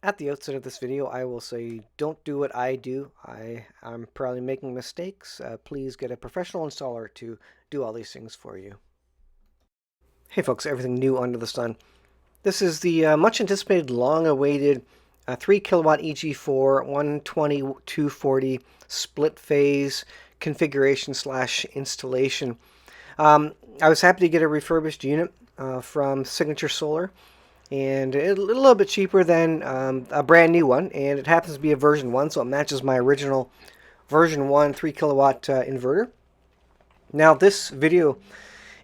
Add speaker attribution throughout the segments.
Speaker 1: At the outset of this video, I will say don't do what I do. I'm probably making mistakes. Please get a professional installer to do all these things for you. Hey folks, everything new under the sun. This is the much anticipated, long awaited 3 kilowatt EG4 120-240 split phase configuration slash installation. I was happy to get a refurbished unit from Signature Solar, and a little bit cheaper than a brand new one, and it happens to be a version 1, so it matches my original version 1 3 kilowatt inverter. Now this video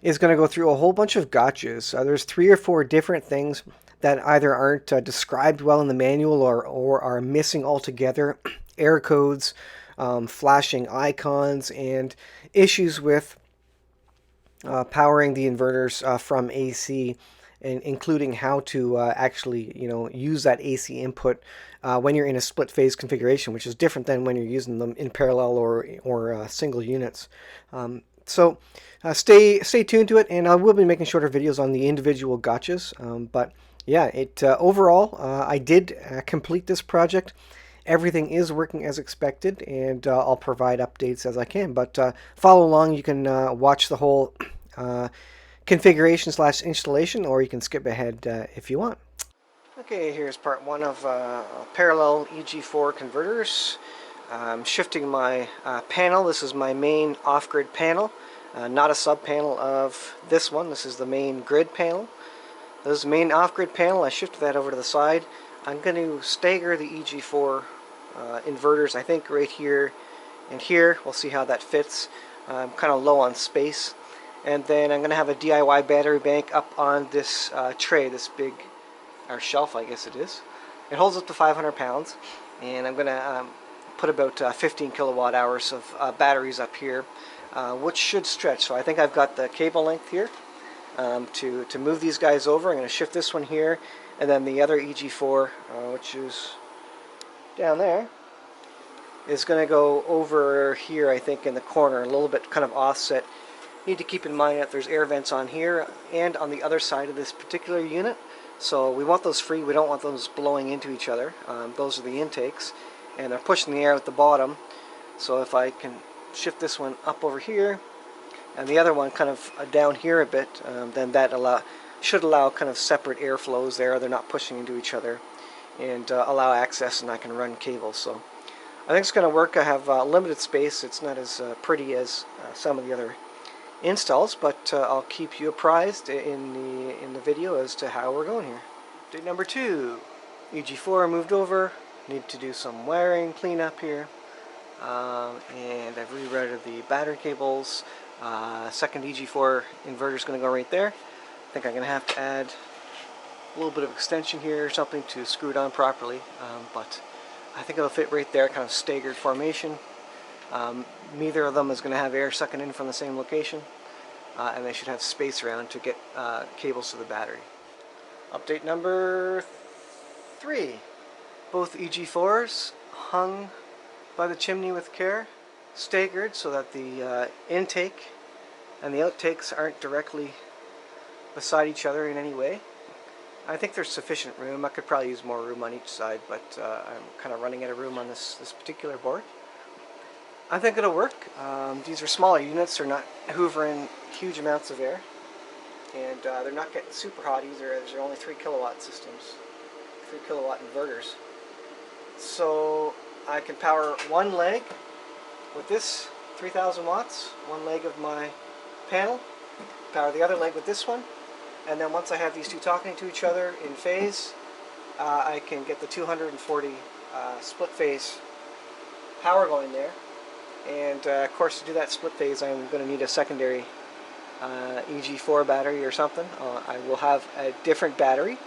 Speaker 1: is going to go through a whole bunch of gotchas. There's 3 or 4 different things that either aren't described well in the manual or are missing altogether. Error codes, flashing icons, and issues with powering the inverters from AC, and including how to actually use that AC input when you're in a split phase configuration, which is different than when you're using them in parallel or single units. So stay tuned to it, and I will be making shorter videos on the individual gotchas. But yeah, overall I did complete this project. Everything is working as expected, and I'll provide updates as I can. But follow along. You can watch the whole configuration slash installation, or you can skip ahead if you want. Okay, here's part 1 of parallel EG4 converters. I'm shifting my panel. This is my main off-grid panel, not a sub-panel of this one. This is the main grid panel. This is the main off-grid panel. I shifted that over to the side. I'm going to stagger the EG4 inverters, I think, right here and here. We'll see how that fits. I'm kind of low on space. And then I'm going to have a DIY battery bank up on this tray, this big, or shelf I guess it is. It holds up to 500 pounds. And I'm going to put about 15 kilowatt hours of batteries up here, which should stretch. So I think I've got the cable length here to move these guys over. I'm going to shift this one here, and then the other EG4, which is down there, is going to go over here, I think, in the corner, a little bit kind of offset. Need to keep in mind that there's air vents on here and on the other side of this particular unit, so we want those free. We don't want those blowing into each other. Those are the intakes, and they're pushing the air at the bottom. So if I can shift this one up over here and the other one kind of down here a bit, then that should allow kind of separate airflows there. They're not pushing into each other, and allow access, and I can run cables. So I think it's going to work. I have limited space. It's not as pretty as some of the other installs, but I'll keep you apprised in the video as to how we're going here. Update number 2: EG4 moved over. Need to do some wiring cleanup here, and I've rerouted the battery cables. Second EG4 inverter is going to go right there. I think I'm going to have to add a little bit of extension here or something to screw it on properly, but I think it'll fit right there, kind of staggered formation. Neither of them is going to have air sucking in from the same location, and they should have space around to get cables to the battery. Update number 3. Both EG4s hung by the chimney with care, staggered so that the intake and the outtakes aren't directly beside each other in any way. I think there's sufficient room. I could probably use more room on each side, but I'm kind of running out of room on this particular board. I think it'll work. These are smaller units. They're not hoovering huge amounts of air, and they're not getting super hot either, as they're only 3 kilowatt systems, 3 kilowatt inverters. So I can power one leg with this 3000 watts, one leg of my panel, power the other leg with this one, and then once I have these two talking to each other in phase, I can get the 240 split phase power going there. And of course, to do that split phase, I'm going to need a secondary EG4 battery or something. I will have a different battery,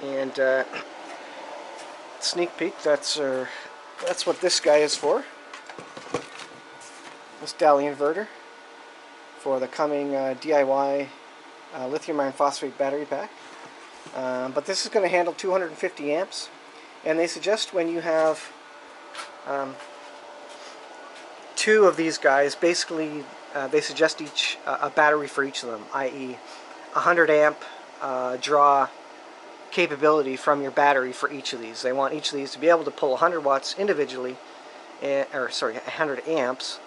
Speaker 1: and sneak peek, that's what this guy is for. This Dali inverter for the coming DIY lithium iron phosphate battery pack. But this is going to handle 250 amps, and they suggest when you have 2 of these guys, basically they suggest a battery for each of them, i.e. 100 amp draw capability from your battery for each of these. They want each of these to be able to pull 100 watts individually, or sorry, 100 amps,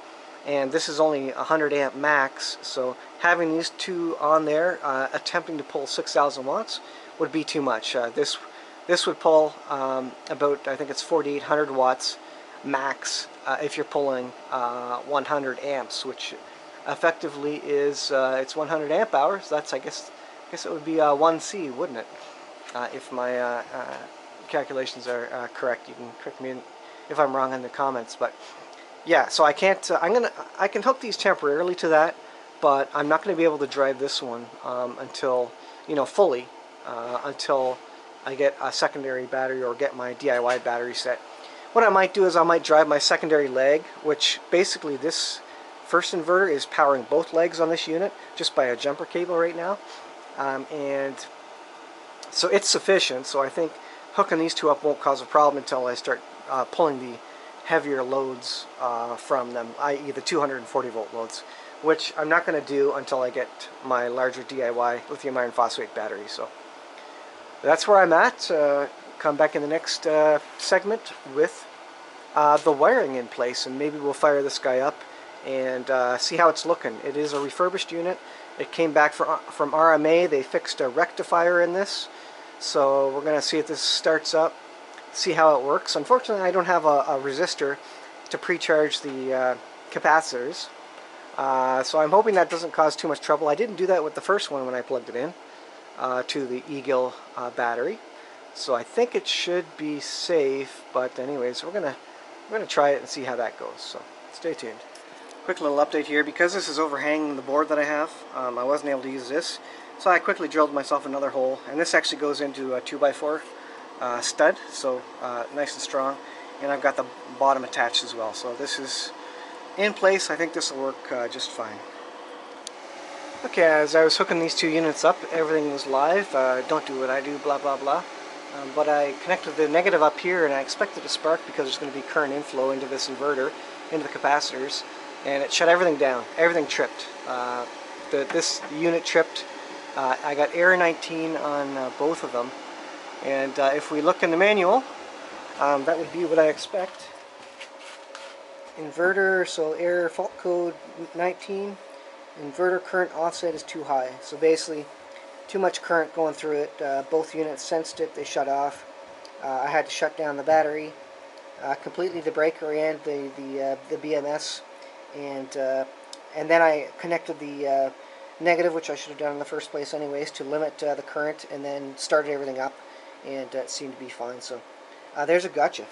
Speaker 1: and this is only 100 amp max, so having these two on there attempting to pull 6,000 watts would be too much. This would pull about, I think it's 4,800 watts max if you're pulling 100 amps, which effectively is it's 100 amp hours. That's, I guess it would be 1C, wouldn't it? If my calculations are correct. You can correct me if I'm wrong in the comments, but yeah, so I can't, I can hook these temporarily to that, but I'm not going to be able to drive this one until, fully, until I get a secondary battery or get my DIY battery set. What I might do is I might drive my secondary leg, which basically this first inverter is powering both legs on this unit just by a jumper cable right now, and so it's sufficient. So I think hooking these two up won't cause a problem until I start pulling the heavier loads from them, i.e. the 240 volt loads, which I'm not going to do until I get my larger DIY lithium iron phosphate battery. So that's where I'm at. Come back in the next segment with the wiring in place, and maybe we'll fire this guy up and see how it's looking. It is a refurbished unit. It came back from RMA. They fixed a rectifier in this, so we're going to see if this starts up, see how it works. Unfortunately, I don't have a resistor to pre-charge the capacitors, so I'm hoping that doesn't cause too much trouble. I didn't do that with the first one when I plugged it in to the Eagle battery, so I think it should be safe. But anyways, we're gonna try it and see how that goes. So stay tuned. Quick little update here, because this is overhanging the board that I have. I wasn't able to use this, so I quickly drilled myself another hole, and this actually goes into a 2x4 stud, so nice and strong, and I've got the bottom attached as well, so this is in place. I think this will work just fine. Okay, as I was hooking these two units up, everything was live. Don't do what I do, blah blah blah. But I connected the negative up here, and I expected to spark because there's going to be current inflow into this inverter, into the capacitors, and it shut everything down. Everything tripped. This unit tripped. I got error 19 on both of them, and if we look in the manual, that would be what I expect. Inverter, so error fault code 19. Inverter current offset is too high. So basically, too much current going through it. Both units sensed it. They shut off. I had to shut down the battery, completely the breaker and the BMS, and then I connected the negative, which I should have done in the first place anyways, to limit the current, and then started everything up, and it seemed to be fine. So there's a gotcha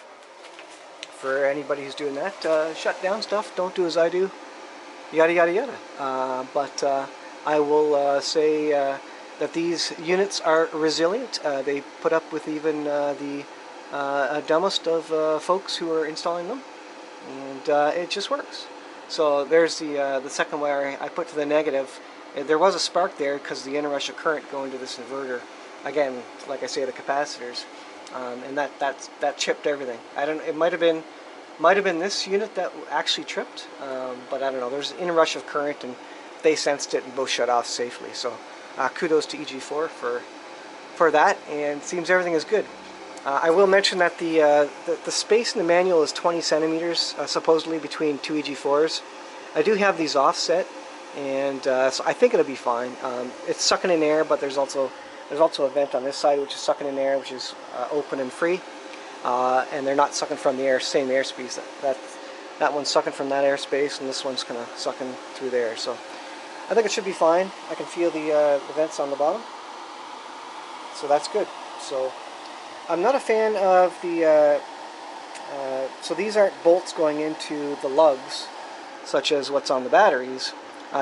Speaker 1: for anybody who's doing that. Shut down stuff. Don't do as I do. Yada yada yada. But I will say that these units are resilient. They put up with even the dumbest of folks who are installing them, and it just works. So there's the second wire I put to the negative. There was a spark there because the inrush of current going to this inverter. Again, like I say, the capacitors, and that chipped everything. I don't. It might have been this unit that actually tripped, but I don't know. There's an inrush of current, and they sensed it and both shut off safely. So kudos to EG4 for that, and it seems everything is good. I will mention that the space in the manual is 20 centimeters supposedly between two EG4s. I do have these offset, and so I think it'll be fine. It's sucking in air, but there's also a vent on this side which is sucking in air, which is open and free, and they're not sucking from the same airspace. That one's sucking from that airspace, and this one's kind of sucking through there. So I think it should be fine. I can feel the vents on the bottom, so that's good. So I'm not a fan of the so these aren't bolts going into the lugs such as what's on the batteries.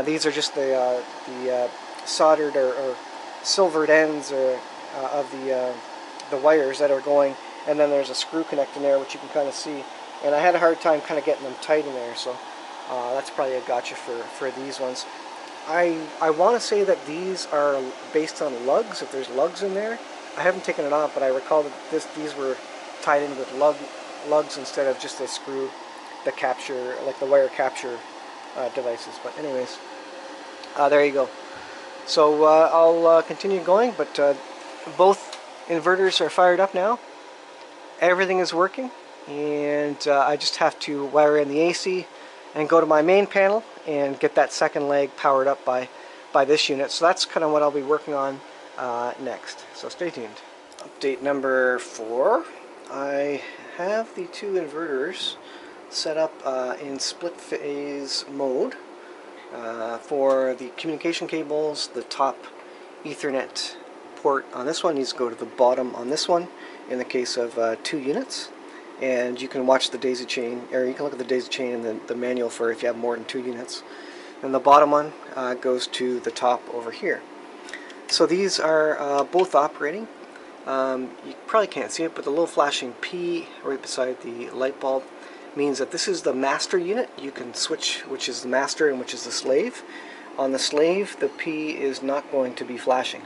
Speaker 1: These are just the soldered or silvered ends of the wires that are going, and then there's a screw connecting there which you can kind of see, and I had a hard time kind of getting them tight in there, so that's probably a gotcha for these ones. I want to say that these are based on lugs, if there's lugs in there. I haven't taken it off, but I recall that these were tied in with lugs instead of just a screw that capture, like the wire capture devices. But anyways, there you go. So I'll continue going, but both inverters are fired up now. Everything is working, and I just have to wire in the AC and go to my main panel and get that second leg powered up by this unit. So that's kind of what I'll be working on next. So stay tuned. Update number 4. I have the two inverters set up in split phase mode for the communication cables. The top Ethernet port on this one needs to go to the bottom on this one in the case of 2 units. And you can watch the daisy chain, or you can look at the daisy chain in the manual for if you have more than 2 units. And the bottom one goes to the top over here. So these are both operating. You probably can't see it, but the little flashing P right beside the light bulb means that this is the master unit. You can switch which is the master and which is the slave. On the slave, the P is not going to be flashing.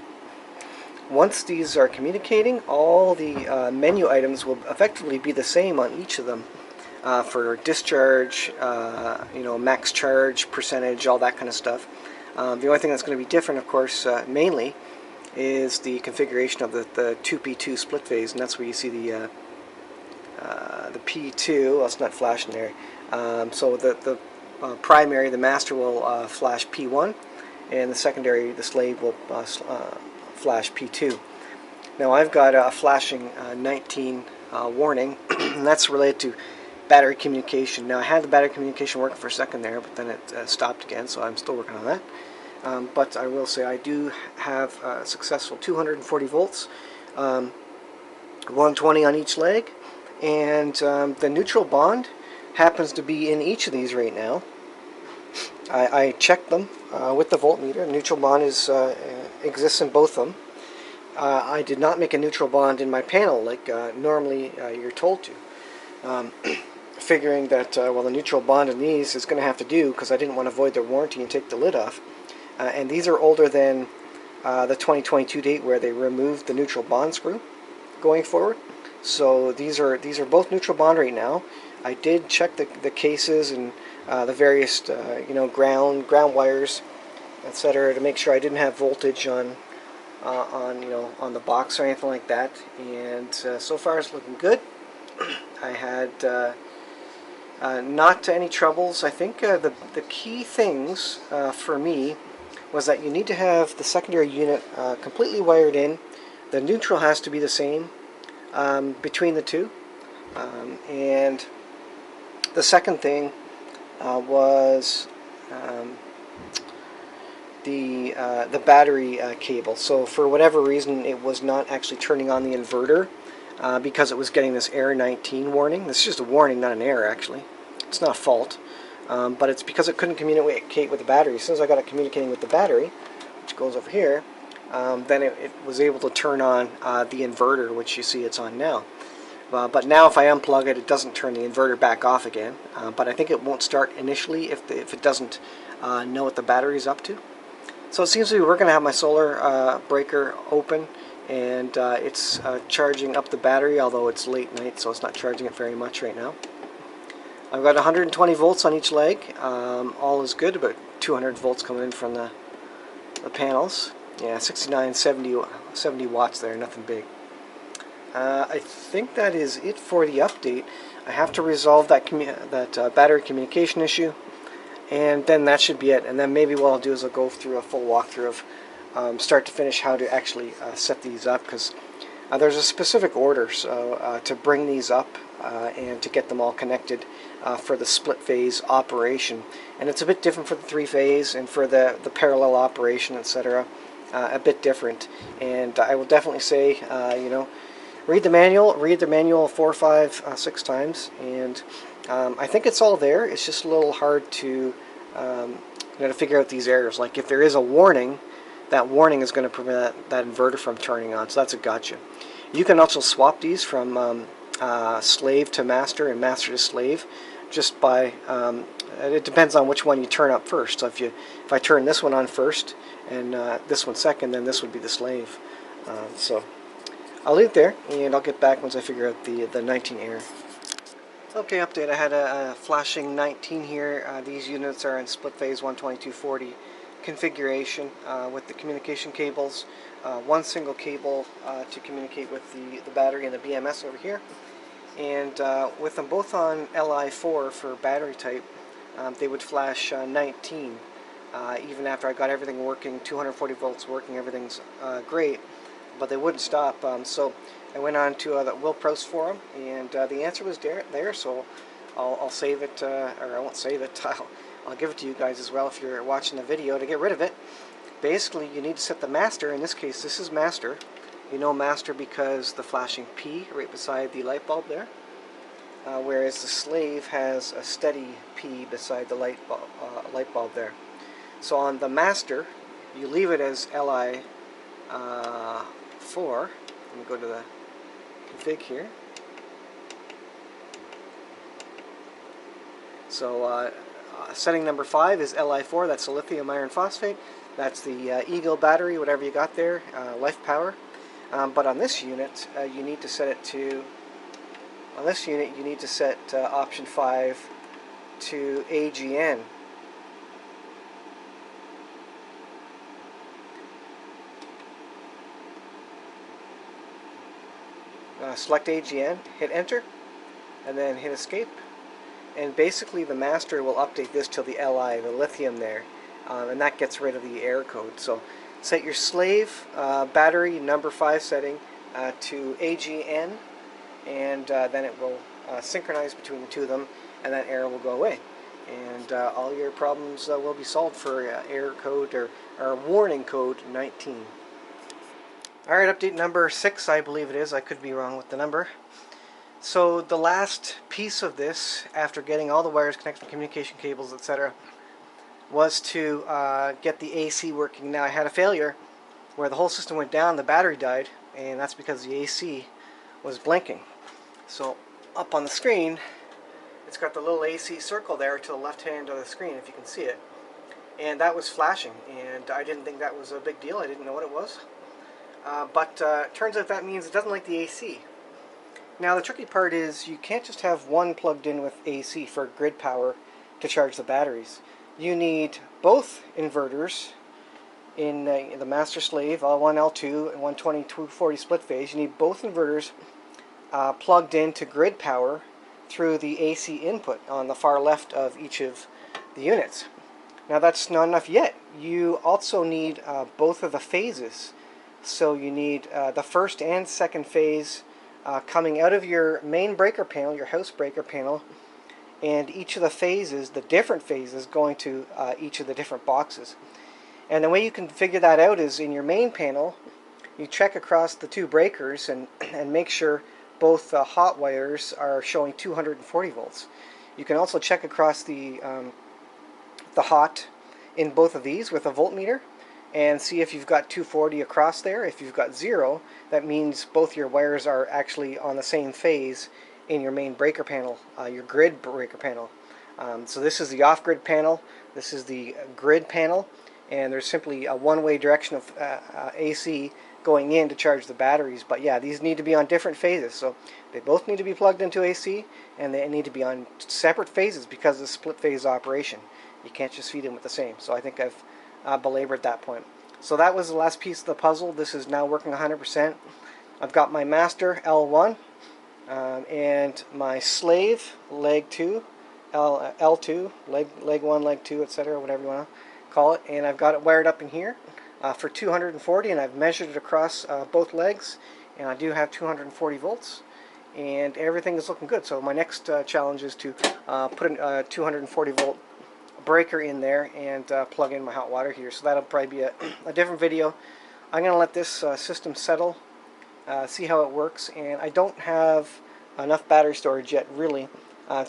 Speaker 1: Once these are communicating, all the menu items will effectively be the same on each of them for discharge, max charge, percentage, all that kind of stuff. The only thing that's going to be different, of course, mainly, is the configuration of the 2P2 split phase, and that's where you see the P2. Well, it's not flashing there. So the primary, the master, will flash P1, and the secondary, the slave, will flash P2. Now I've got a flashing 19 warning, and that's related to battery communication. Now I had the battery communication working for a second there, but then it stopped again, so I'm still working on that. But I will say I do have successful 240 volts, 120 on each leg, and the neutral bond happens to be in each of these right now. I checked them with the voltmeter. Neutral bond exists in both of them. I did not make a neutral bond in my panel like normally you're told to. Figuring that, well, the neutral bond in these is going to have to do, because I didn't want to void their warranty and take the lid off. And these are older than the 2022 date where they removed the neutral bond screw going forward. So these are both neutral bond right now. I did check the cases and the various ground wires, etc., to make sure I didn't have voltage on the box or anything like that. And so far it's looking good. I had not any troubles. I think the key things for me was that you need to have the secondary unit completely wired in. The neutral has to be the same between the two. And the second thing was the battery cable. So for whatever reason, it was not actually turning on the inverter because it was getting this error 19 warning. This is just a warning, not an error actually. It's not a fault. But it's because it couldn't communicate with the battery. As soon as I got it communicating with the battery, which goes over here, then it was able to turn on the inverter, which you see it's on now. But now if I unplug it, it doesn't turn the inverter back off again. But I think it won't start initially if it doesn't know what the battery is up to. So it seems to be working. I have my solar breaker open, and it's charging up the battery, although it's late night, so it's not charging it very much right now. I've got 120 volts on each leg. All is good. About 200 volts coming in from the panels. Yeah, 69, 70 watts there, nothing big. I think that is it for the update. I have to resolve that battery communication issue, and then that should be it. And then maybe what I'll do is I'll go through a full walkthrough of start to finish how to actually set these up, because there's a specific order to bring these up and to get them all connected for the split phase operation. And it's a bit different for the 3-phase and for the parallel operation, etc. A bit different. And I will definitely say, read the manual 4, 5, 6 times, and I think it's all there. It's just a little hard to to figure out these errors. Like if there is a warning, that warning is going to prevent that inverter from turning on. So that's a gotcha. You can also swap these from slave to master and master to slave, just by it depends on which one you turn up first. So if I turn this one on first and this one second, then this would be the slave. So I'll leave it there, and I'll get back once I figure out the 19 error. Okay, update. I had a flashing 19 here. These units are in split phase 12240. configuration with the communication cables. One single cable to communicate with the battery and the BMS over here. And with them both on Li4 for battery type, they would flash 19. Even after I got everything working, 240 volts working, everything's great, but they wouldn't stop. So I went on to the Will Proust forum, and the answer was there. So I'll save it, or I won't save it. I'll give it to you guys as well if you're watching the video to get rid of it. Basically, you need to set the master. In this case, this is master. You know master because the flashing P right beside the light bulb there, whereas the slave has a steady P beside the light bulb there. So on the master, you leave it as Li4. Let me go to the config here. So setting number 5 is Li4. That's the lithium iron phosphate. That's the Eagle battery, whatever you got there, life power. But on this unit, you need to set it to. On this unit, you need to set option 5 to AGN. Select AGN, hit enter, and then hit escape. And basically, the master will update this till the Li, the lithium there, and that gets rid of the error code. So set your slave battery number 5 setting to AGN, and then it will synchronize between the two of them, and that error will go away. And all your problems will be solved for error code or warning code 19. Alright, update number 6, I believe it is. I could be wrong with the number. So the last piece of this, after getting all the wires connected to communication cables, etc., was to get the AC working. Now I had a failure where the whole system went down, the battery died, and that's because the AC was blinking. So up on the screen, it's got the little AC circle there to the left hand of the screen, if you can see it. And that was flashing, and I didn't think that was a big deal. I didn't know what it was. But turns out that means it doesn't like the AC. Now the tricky part is you can't just have one plugged in with AC for grid power to charge the batteries. You need both inverters in the master slave, L1, L2, and 120, 240 split phase. You need both inverters plugged into grid power through the AC input on the far left of each of the units. Now that's not enough yet. You also need both of the phases. So you need the first and second phase coming out of your main breaker panel, your house breaker panel, and each of the phases, the different phases, going to each of the different boxes. And the way you can figure that out is in your main panel, you check across the two breakers and make sure both hot wires are showing 240 volts. You can also check across the hot in both of these with a voltmeter and see if you've got 240 across there. If you've got 0, that means both your wires are actually on the same phase in your main breaker panel, your grid breaker panel. So this is the off-grid panel, this is the grid panel, and there's simply a one-way direction of AC going in to charge the batteries. But yeah, these need to be on different phases, so they both need to be plugged into AC, and they need to be on separate phases because of the split phase operation. You can't just feed them with the same. So I think I've belabored that point. So that was the last piece of the puzzle. This is now working 100%. I've got my master L1 and my slave leg 2, L2, leg 1, leg 2, etc., whatever you want to call it, and I've got it wired up in here for 240, and I've measured it across both legs, and I do have 240 volts, and everything is looking good. So my next challenge is to put a 240 volt breaker in there and plug in my hot water heater. So that'll probably be a different video. I'm going to let this system settle, see how it works, and I don't have enough battery storage yet really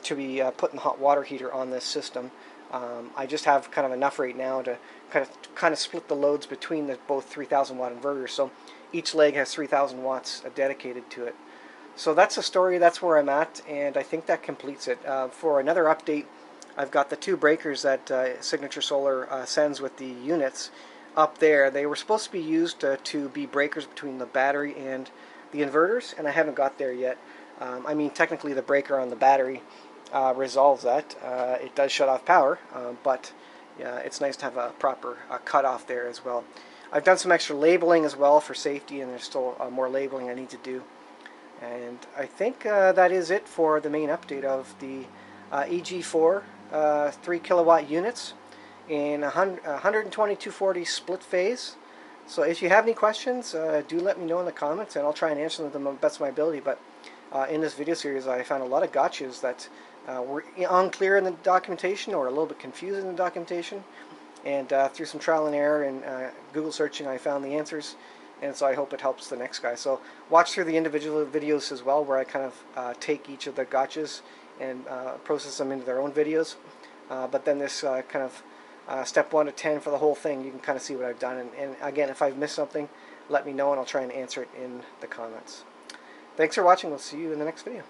Speaker 1: to be putting the hot water heater on this system. I just have kind of enough right now to kind of split the loads between the both 3,000 watt inverters. So each leg has 3,000 watts dedicated to it. So that's the story. That's where I'm at, and I think that completes it. For another update, I've got the two breakers that Signature Solar sends with the units up there. They were supposed to be used to be breakers between the battery and the inverters, and I haven't got there yet. I mean, technically the breaker on the battery resolves that. It does shut off power, but yeah, it's nice to have a proper cutoff there as well. I've done some extra labeling as well for safety, and there's still more labeling I need to do. And I think that is it for the main update of the EG4 3 kilowatt units in 120/240 split phase. So if you have any questions, do let me know in the comments, and I'll try and answer them to the best of my ability. But in this video series, I found a lot of gotchas that were unclear in the documentation or a little bit confusing in the documentation. And through some trial and error and Google searching, I found the answers. And so I hope it helps the next guy. So watch through the individual videos as well, where I kind of take each of the gotchas and process them into their own videos. But then this kind of step 1 to 10 for the whole thing, you can kind of see what I've done. And again, if I've missed something, let me know and I'll try and answer it in the comments. Thanks for watching. We'll see you in the next video.